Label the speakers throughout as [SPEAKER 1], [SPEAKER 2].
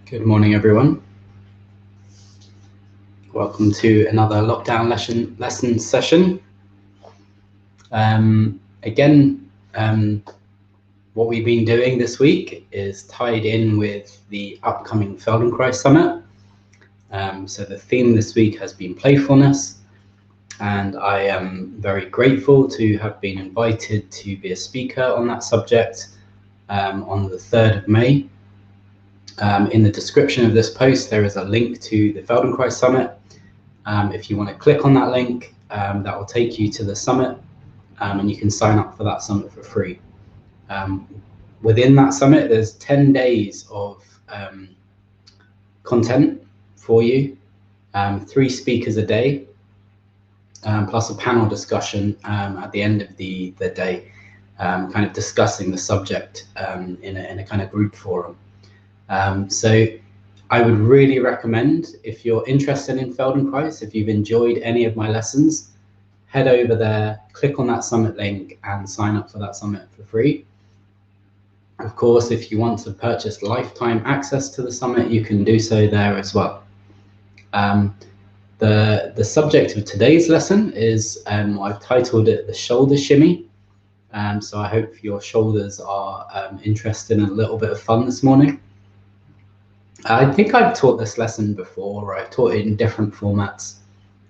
[SPEAKER 1] Good morning, everyone. Welcome to another lockdown lesson session. What we've been doing this week is tied in with the upcoming Feldenkrais Summit. So the theme this week has been playfulness, and I am very grateful to have been invited to be a speaker on that subject on the 3rd of May. In the description of this post, there is a link to the Feldenkrais Summit. If you want to click on that link, that will take you to the summit, and you can sign up for that summit for free. Within that summit, there's 10 days of content for you, 3 speakers a day, plus a panel discussion at the end of the day, kind of discussing the subject in a kind of group forum. So I would really recommend, if you're interested in Feldenkrais, if you've enjoyed any of my lessons, head over there, click on that summit link and sign up for that summit for free. Of course, if you want to purchase lifetime access to the summit, you can do so there as well. The subject of today's lesson is, I've titled it the shoulder shimmy. So I hope your shoulders are interested in a little bit of fun this morning. I think I've taught this lesson before, or I've taught it in different formats,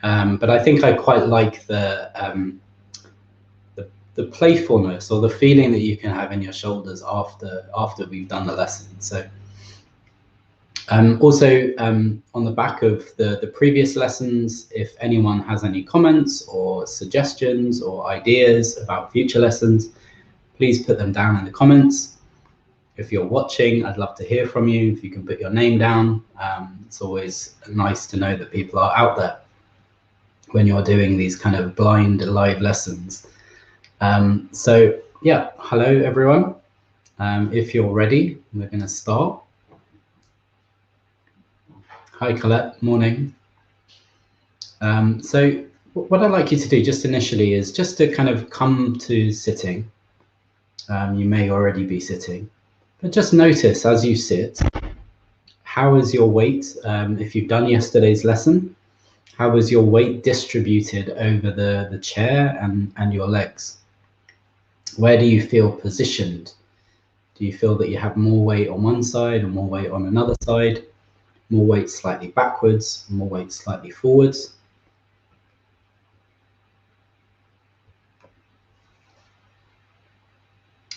[SPEAKER 1] but I think I quite like the playfulness or the feeling that you can have in your shoulders after we've done the lesson. So also on the back of the previous lessons, if anyone has any comments or suggestions or ideas about future lessons, please put them down in the comments. If you're watching, I'd love to hear from you. If you can put your name down, it's always nice to know that people are out there when you're doing these kind of blind live lessons. So yeah, hello everyone. If you're ready, we're going to start. Hi Colette, morning. So what I'd like you to do just initially is just to kind of come to sitting. You may already be sitting. But just notice as you sit, how is your weight, if you've done yesterday's lesson, how is your weight distributed over the chair and your legs? Where do you feel positioned? Do you feel that you have more weight on one side or more weight on another side? More weight slightly backwards, more weight slightly forwards?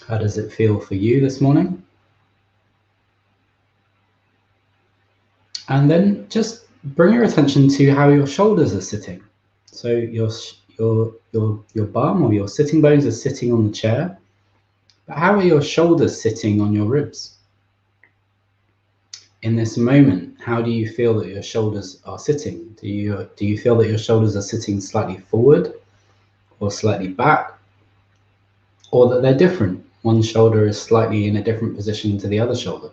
[SPEAKER 1] How does it feel for you this morning? And then just bring your attention to how your shoulders are sitting. So your bum or your sitting bones are sitting on the chair, but how are your shoulders sitting on your ribs? In this moment, how do you feel that your shoulders are sitting? Do you feel that your shoulders are sitting slightly forward or slightly back, or that they're different? One shoulder is slightly in a different position to the other shoulder.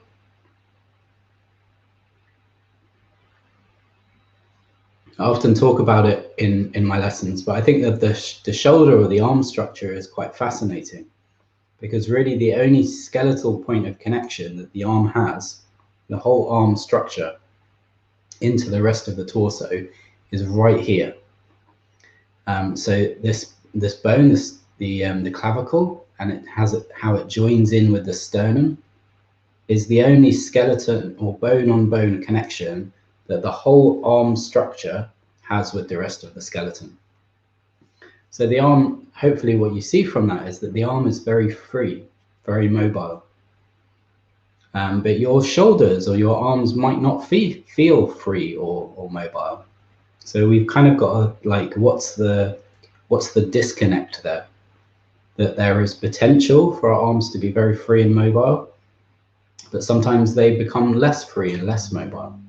[SPEAKER 1] I often talk about it in my lessons, but I think that the shoulder or the arm structure is quite fascinating, because really the only skeletal point of connection that the arm has, the whole arm structure into the rest of the torso, is right here. So this bone, the clavicle, and how it joins in with the sternum, is the only skeleton or bone-on-bone connection that the whole arm structure has with the rest of the skeleton. So the arm, hopefully what you see from that is that the arm is very free, very mobile. But your shoulders or your arms might not feel free or mobile. So we've kind of got what's the disconnect there? That there is potential for our arms to be very free and mobile, but sometimes they become less free and less mobile.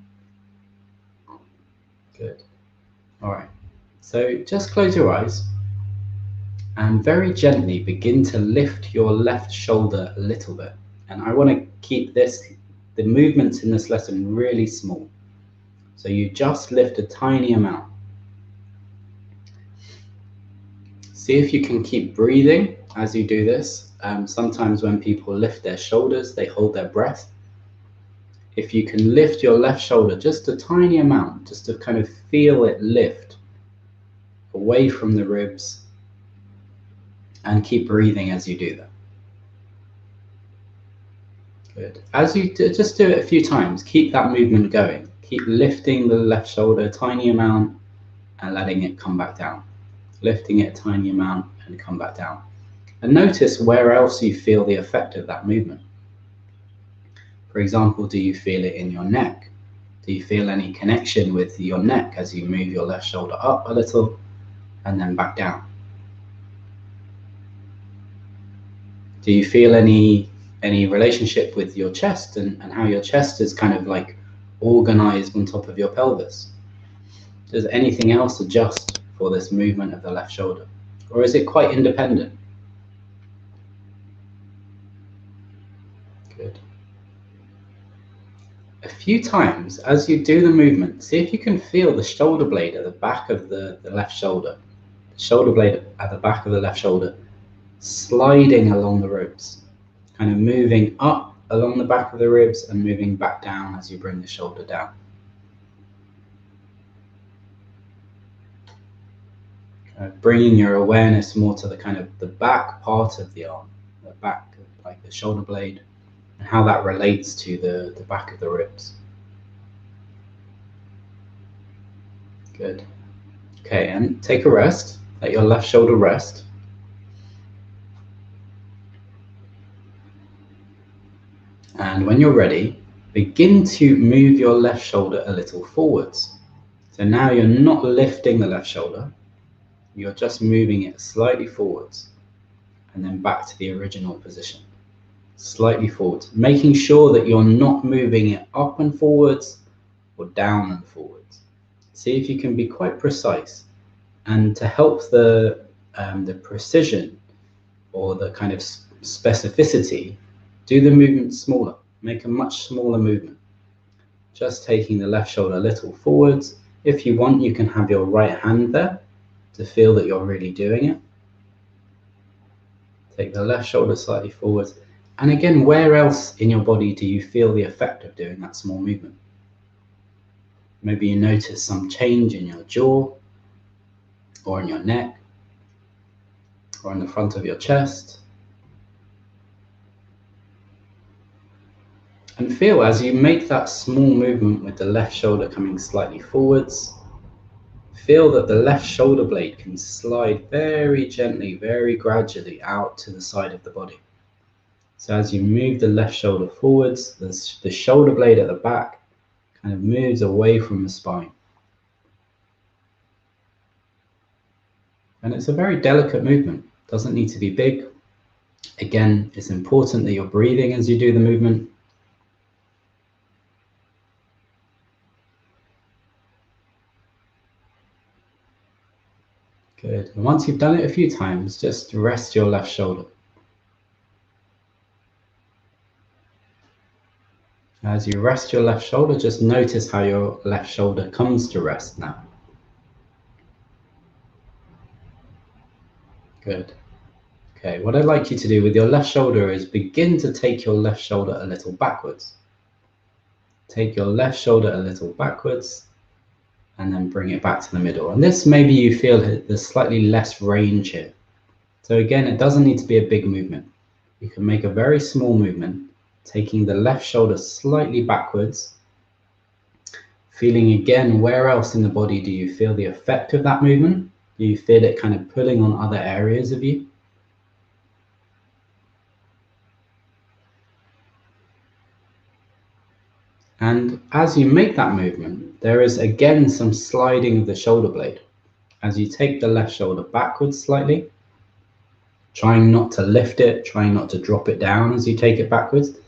[SPEAKER 1] Good. All right. So just close your eyes and very gently begin to lift your left shoulder a little bit. And I want to keep the movements in this lesson really small. So you just lift a tiny amount. See if you can keep breathing as you do this. Sometimes when people lift their shoulders, they hold their breath. if you can lift your left shoulder just a tiny amount, just to kind of feel it lift away from the ribs, and keep breathing as you do that. Good. As you just do it a few times, keep that movement going. Keep lifting the left shoulder a tiny amount and letting it come back down. Lifting it a tiny amount and come back down. And notice where else you feel the effect of that movement. For example, do you feel it in your neck? Do you feel any connection with your neck as you move your left shoulder up a little and then back down? Do you feel any relationship with your chest and how your chest is kind of like organized on top of your pelvis? Does anything else adjust for this movement of the left shoulder? Or is it quite independent? Good. A few times as you do the movement, see if you can feel the shoulder blade at the back of the left shoulder. The shoulder blade at the back of the left shoulder sliding along the ribs, kind of moving up along the back of the ribs and moving back down as you bring the shoulder down. Bringing your awareness more to the kind of the back part of the arm, the back, like the shoulder blade, and how that relates to the back of the ribs. Good. Okay, and take a rest. Let your left shoulder rest. And when you're ready, begin to move your left shoulder a little forwards. So now you're not lifting the left shoulder, you're just moving it slightly forwards and then back to the original position. Slightly forwards, making sure that you're not moving it up and forwards or down and forwards. See if you can be quite precise, and to help the precision or the kind of specificity, do the movement smaller. Make a much smaller movement. Just taking the left shoulder a little forwards. If you want, you can have your right hand there to feel that you're really doing it. Take the left shoulder slightly forwards. And again, where else in your body do you feel the effect of doing that small movement? Maybe you notice some change in your jaw, or in your neck, or in the front of your chest. And feel as you make that small movement with the left shoulder coming slightly forwards, feel that the left shoulder blade can slide very gently, very gradually out to the side of the body. So as you move the left shoulder forwards, the shoulder blade at the back kind of moves away from the spine. And it's a very delicate movement. It doesn't need to be big. Again, it's important that you're breathing as you do the movement. Good. And once you've done it a few times, just rest your left shoulder. As you rest your left shoulder, just notice how your left shoulder comes to rest now. Good. Okay, what I'd like you to do with your left shoulder is begin to take your left shoulder a little backwards. Take your left shoulder a little backwards and then bring it back to the middle. And this, maybe you feel there's slightly less range here. So again, it doesn't need to be a big movement. You can make a very small movement, taking the left shoulder slightly backwards, feeling again, where else in the body do you feel the effect of that movement? Do you feel it kind of pulling on other areas of you? And as you make that movement, there is again some sliding of the shoulder blade. As you take the left shoulder backwards slightly, trying not to lift it, trying not to drop it down as you take it backwards.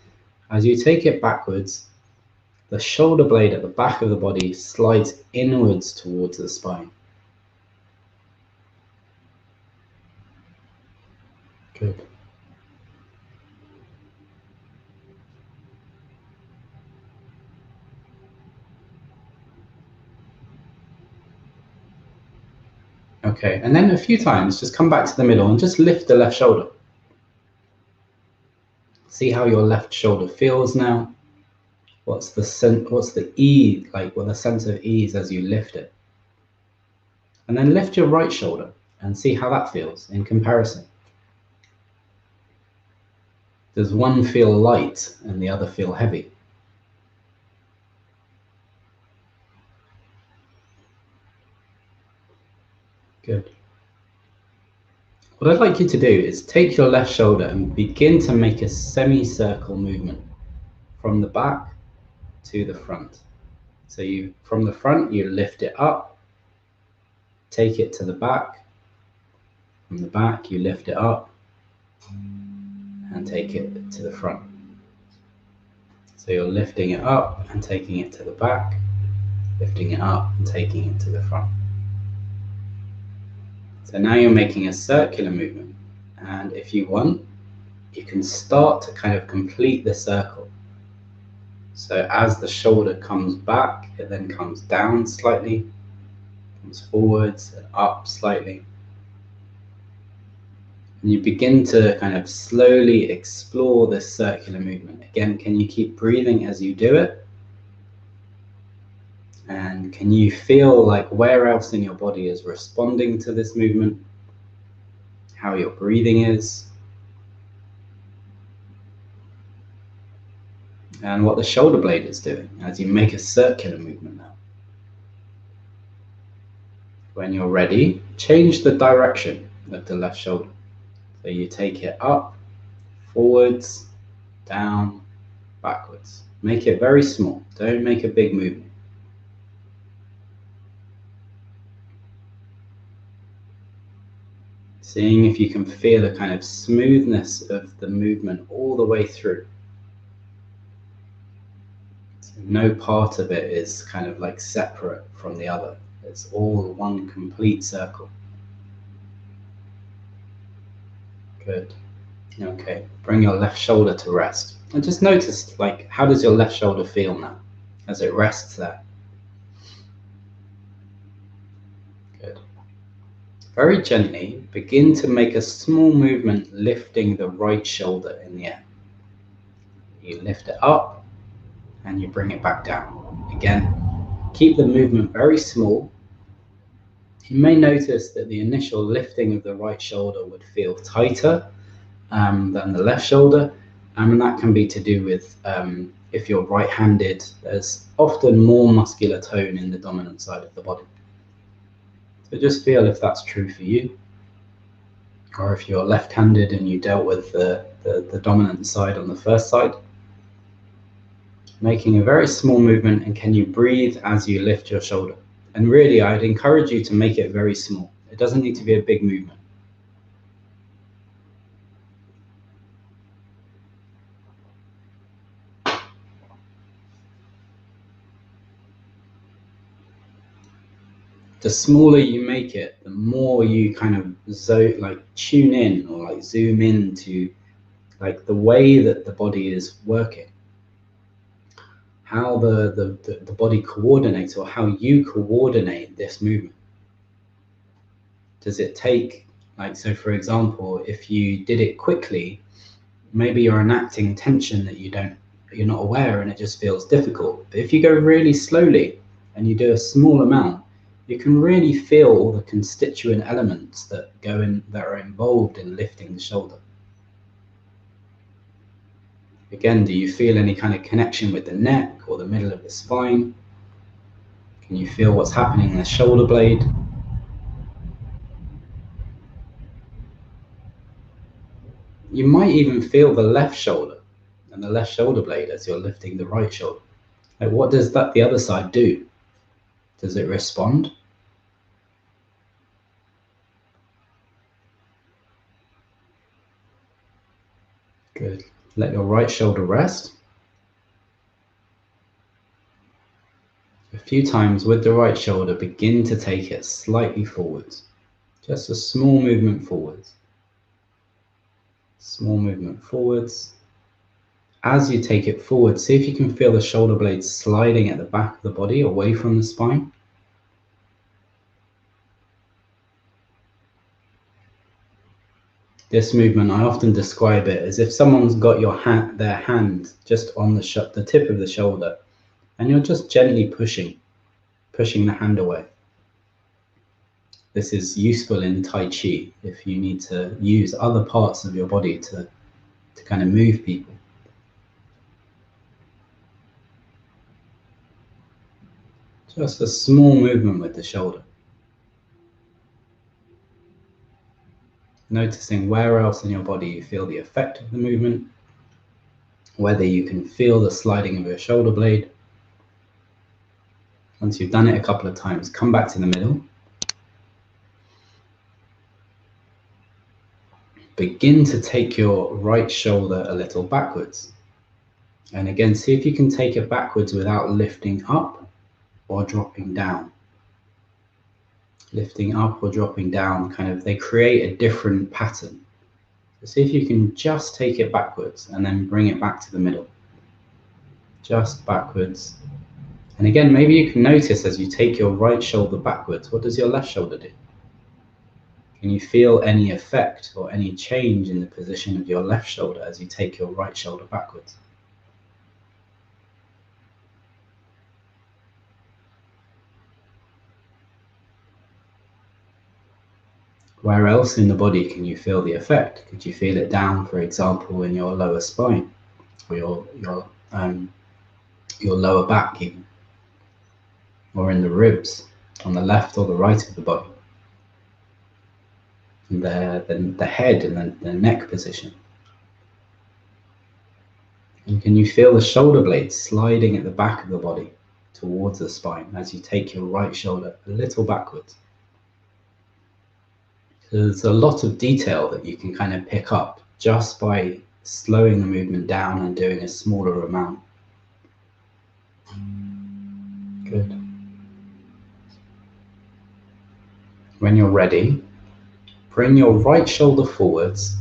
[SPEAKER 1] As you take it backwards, the shoulder blade at the back of the body slides inwards towards the spine. Good. Okay, and then a few times, just come back to the middle and just lift the left shoulder. See how your left shoulder feels now. What's the ease, like what the sense of ease as you lift it? And then lift your right shoulder and see how that feels in comparison. Does one feel light and the other feel heavy? Good. What I'd like you to do is take your left shoulder and begin to make a semicircle movement from the back to the front. So from the front, you lift it up, take it to the back. From the back, you lift it up and take it to the front. So you're lifting it up and taking it to the back, lifting it up and taking it to the front. So now you're making a circular movement. And if you want, you can start to kind of complete the circle. So as the shoulder comes back, it then comes down slightly, comes forwards and up slightly. And you begin to kind of slowly explore this circular movement. Again, can you keep breathing as you do it? And can you feel like where else in your body is responding to this movement? How your breathing is? And what the shoulder blade is doing as you make a circular movement now. When you're ready, change the direction of the left shoulder. So you take it up, forwards, down, backwards. Make it very small. Don't make a big movement. Seeing if you can feel a kind of smoothness of the movement all the way through. So no part of it is kind of like separate from the other. It's all one complete circle. Good. Okay, bring your left shoulder to rest. And just notice, like, how does your left shoulder feel now as it rests there? Good. Very gently, begin to make a small movement lifting the right shoulder in the air. You lift it up and you bring it back down. Again, keep the movement very small. You may notice that the initial lifting of the right shoulder would feel tighter than the left shoulder, and that can be to do with if you're right-handed, there's often more muscular tone in the dominant side of the body. So just feel if that's true for you, or if you're left-handed and you dealt with the dominant side on the first side. Making a very small movement, and can you breathe as you lift your shoulder? And really, I'd encourage you to make it very small. It doesn't need to be a big movement. The smaller you make it, the more you kind of tune in or like zoom into like the way that the body is working, how the body coordinates, or how you coordinate this movement. Does it take, like, so for example, if you did it quickly, maybe you're enacting tension that you're not aware, and it just feels difficult. But if you go really slowly and you do a small amount, you can really feel all the constituent elements that are involved in lifting the shoulder. Again, do you feel any kind of connection with the neck or the middle of the spine? Can you feel what's happening in the shoulder blade? You might even feel the left shoulder and the left shoulder blade as you're lifting the right shoulder. Like, what does the other side do? Does it respond? Good. Let your right shoulder rest. A few times with the right shoulder, begin to take it slightly forwards. Just a small movement forwards. Small movement forwards. As you take it forward, see if you can feel the shoulder blades sliding at the back of the body away from the spine. This movement, I often describe it as if someone's got their hand just on the tip of the shoulder, and you're just gently pushing the hand away. This is useful in Tai Chi if you need to use other parts of your body to kind of move people. Just a small movement with the shoulder. Noticing where else in your body you feel the effect of the movement, whether you can feel the sliding of your shoulder blade. Once you've done it a couple of times, come back to the middle. Begin to take your right shoulder a little backwards. And again, see if you can take it backwards without lifting up or dropping down. Lifting up or dropping down, they create a different pattern. So see if you can just take it backwards and then bring it back to the middle. Just backwards. And again, maybe you can notice as you take your right shoulder backwards, what does your left shoulder do? Can you feel any effect or any change in the position of your left shoulder as you take your right shoulder backwards? Where else in the body can you feel the effect? Could you feel it down, for example, in your lower spine or your lower back even? Or in the ribs, on the left or the right of the body? And the head and the neck position. And can you feel the shoulder blades sliding at the back of the body towards the spine as you take your right shoulder a little backwards? There's a lot of detail that you can kind of pick up just by slowing the movement down and doing a smaller amount. Good. When you're ready, bring your right shoulder forwards,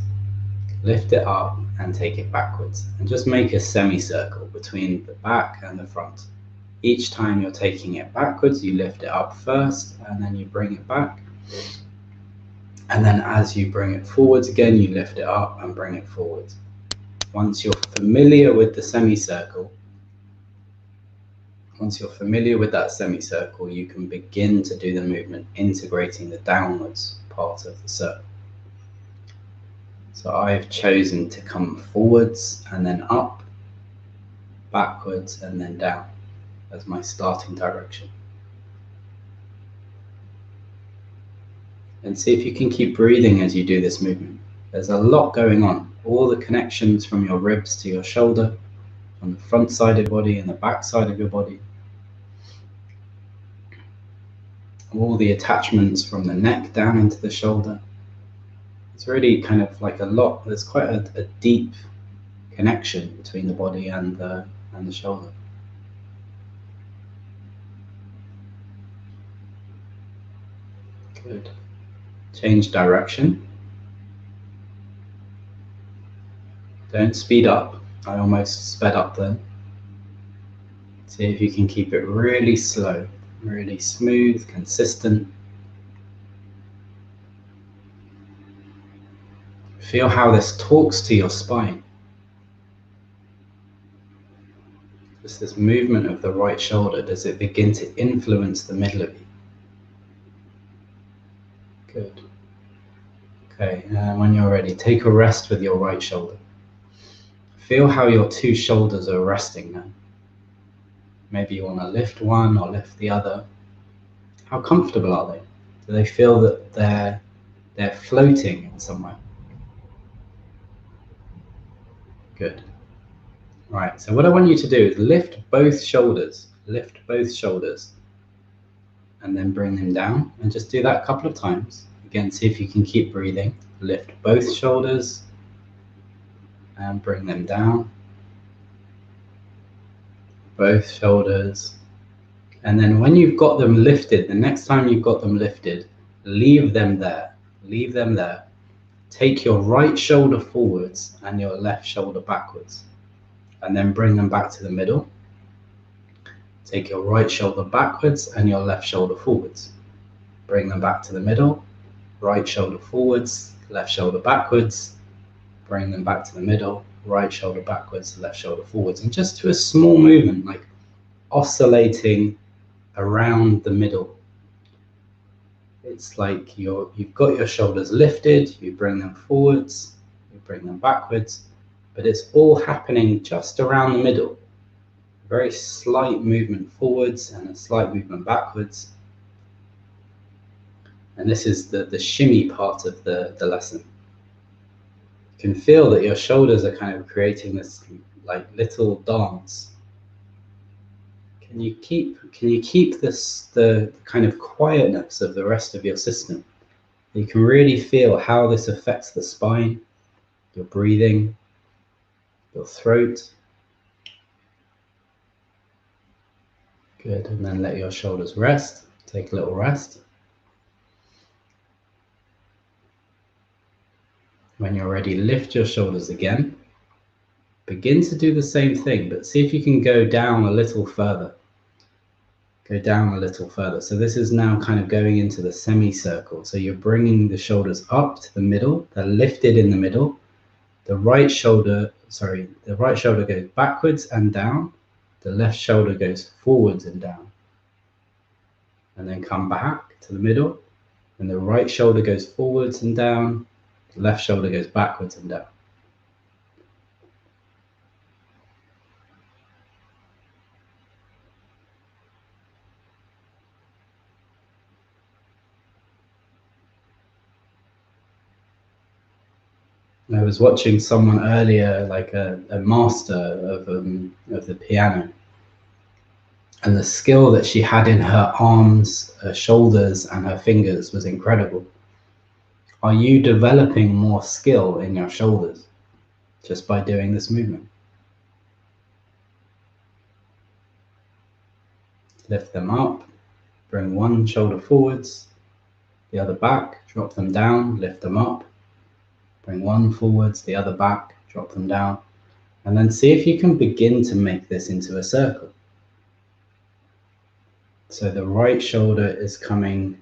[SPEAKER 1] lift it up and take it backwards, and just make a semicircle between the back and the front. Each time you're taking it backwards, you lift it up first and then you bring it back. And then as you bring it forwards again, you lift it up and bring it forwards. Once you're familiar with the semicircle, you can begin to do the movement, integrating the downwards part of the circle. So I've chosen to come forwards and then up, backwards and then down as my starting direction. And see if you can keep breathing as you do this movement. There's a lot going on. All the connections from your ribs to your shoulder, on the front side of your body and the back side of your body. All the attachments from the neck down into the shoulder. It's really kind of like a lot. There's quite a deep connection between the body and the shoulder. Good. Change direction. Don't speed up. I almost sped up then. See if you can keep it really slow, really smooth, consistent. Feel how this talks to your spine. Just this movement of the right shoulder, does it begin to influence the middle of you? Good. Okay, and when you're ready, take a rest with your right shoulder. Feel how your two shoulders are resting now. Maybe you want to lift one or lift the other. How comfortable are they? Do they feel that they're floating in some way? Good. Right, so what I want you to do is lift both shoulders, and then bring them down, and just do that a couple of times. Again, see if you can keep breathing. Lift both shoulders and bring them down. Both shoulders. And then when you've got them lifted, the next time you've got them lifted, leave them there. Leave them there. Take your right shoulder forwards and your left shoulder backwards. And then bring them back to the middle. Take your right shoulder backwards and your left shoulder forwards. Bring them back to the middle. Right shoulder forwards, left shoulder backwards, bring them back to the middle, right shoulder backwards, left shoulder forwards, and just do a small movement, like oscillating around the middle. It's like you've got your shoulders lifted, you bring them forwards, you bring them backwards, but it's all happening just around the middle. Very slight movement forwards and a slight movement backwards. And this is the shimmy part of the lesson. You can feel that your shoulders are kind of creating this like little dance. Can you keep this, the kind of quietness of the rest of your system? You can really feel how this affects the spine, your breathing, your throat. Good, and then let your shoulders rest. Take a little rest. When you're ready, lift your shoulders again. Begin to do the same thing, but see if you can go down a little further. Go down a little further. So this is now kind of going into the semicircle. So you're bringing the shoulders up to the middle. They're lifted in the middle. The right shoulder goes backwards and down. The left shoulder goes forwards and down. And then come back to the middle. And the right shoulder goes forwards and down. The left shoulder goes backwards and down. I was watching someone earlier, like a master of the piano, and the skill that she had in her arms, her shoulders, and her fingers was incredible. Are you developing more skill in your shoulders just by doing this movement? Lift them up, bring one shoulder forwards, the other back, drop them down, lift them up, bring one forwards, the other back, drop them down, and then see if you can begin to make this into a circle. So the right shoulder is coming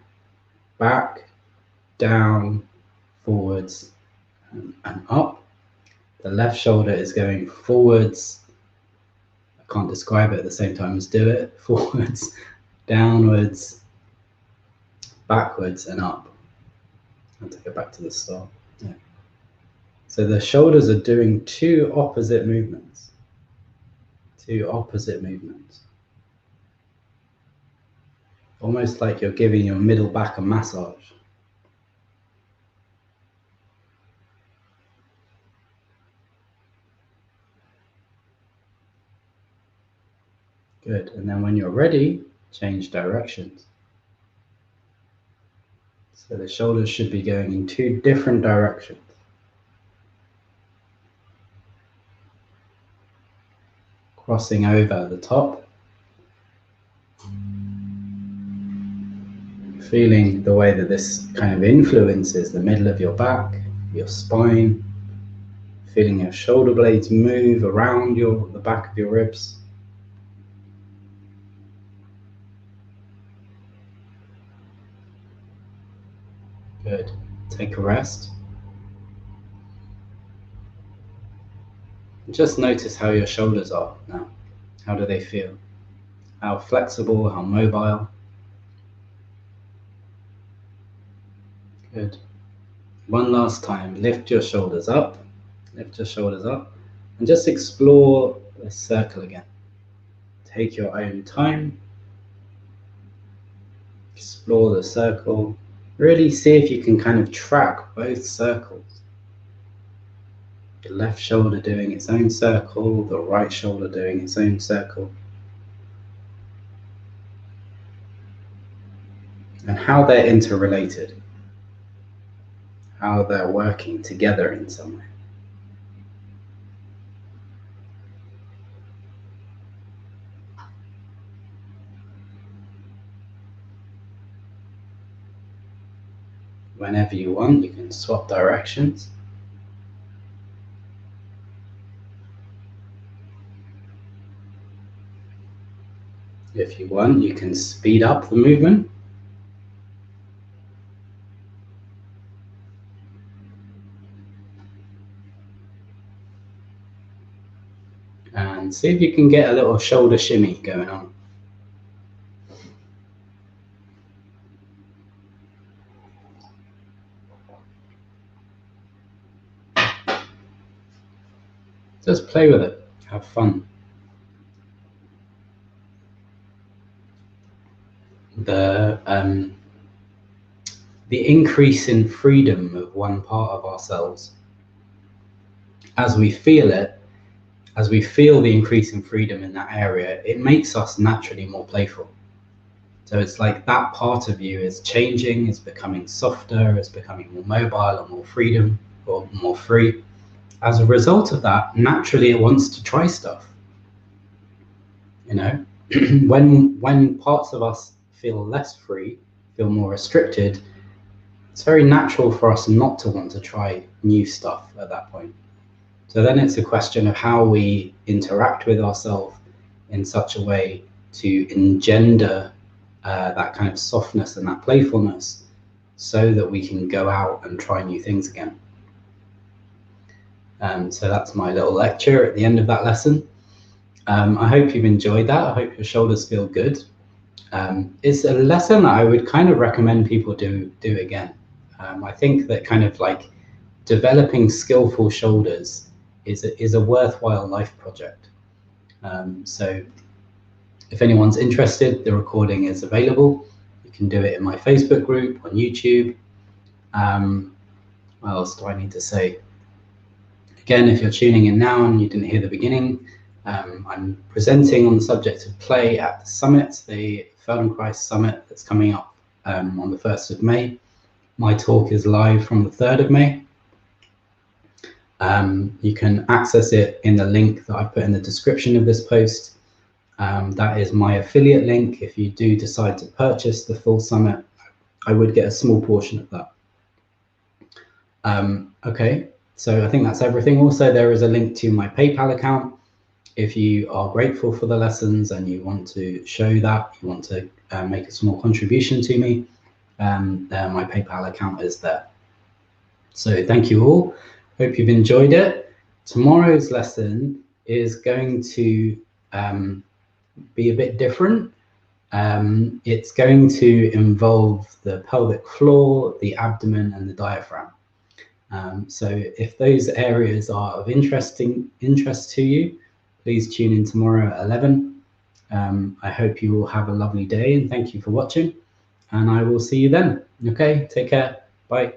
[SPEAKER 1] back, down, forwards, and up. The left shoulder is going forwards. I can't describe it at the same time as do it. Forwards, downwards, backwards, and up. I'll take it back to the start. Yeah. So the shoulders are doing two opposite movements. Two opposite movements. Almost like you're giving your middle back a massage. Good, and then when you're ready, change directions. So the shoulders should be going in two different directions. Crossing over the top. Feeling the way that this kind of influences the middle of your back, your spine. Feeling your shoulder blades move around the back of your ribs. Good. Take a rest. Just notice how your shoulders are now. How do they feel? How flexible, how mobile? Good. One last time, lift your shoulders up. Lift your shoulders up. And just explore the circle again. Take your own time. Explore the circle. Really see if you can kind of track both circles. The left shoulder doing its own circle, the right shoulder doing its own circle. And how they're interrelated. How they're working together in some way. Whenever you want, you can swap directions. If you want, you can speed up the movement. And see if you can get a little shoulder shimmy going on. Just play with it, have fun. The increase in freedom of one part of ourselves, as we feel it, as we feel the increase in freedom in that area, it makes us naturally more playful. So it's like that part of you is changing, it's becoming softer, it's becoming more mobile or more freedom or more free. As a result of that, naturally it wants to try stuff. You know, when parts of us feel less free, feel more restricted, it's very natural for us not to want to try new stuff at that point. So then it's a question of how we interact with ourselves in such a way to engender that kind of softness and that playfulness so that we can go out and try new things again. So that's my little lecture at the end of that lesson. I hope you've enjoyed that. I hope your shoulders feel good. It's a lesson that I would kind of recommend people do again. I think that kind of like developing skillful shoulders is a worthwhile life project. So if anyone's interested, the recording is available. You can do it in my Facebook group, on YouTube. What else do I need to say? Again, if you're tuning in now and you didn't hear the beginning, I'm presenting on the subject of play at the summit, the Feldenkrais Summit that's coming up on the 1st of May. My talk is live from the 3rd of May. You can access it in the link that I put in the description of this post. That is my affiliate link. If you do decide to purchase the full summit, I would get a small portion of that. Okay, so I think that's everything. Also, there is a link to my PayPal account. If you are grateful for the lessons and you want to show that, you want to make a small contribution to me, then my PayPal account is there. So thank you all. Hope you've enjoyed it. Tomorrow's lesson is going to be a bit different. It's going to involve the pelvic floor, the abdomen, and the diaphragm. So if those areas are of interest to you, please tune in tomorrow at 11. I hope you will have a lovely day and thank you for watching. And I will see you then. Okay, take care. Bye.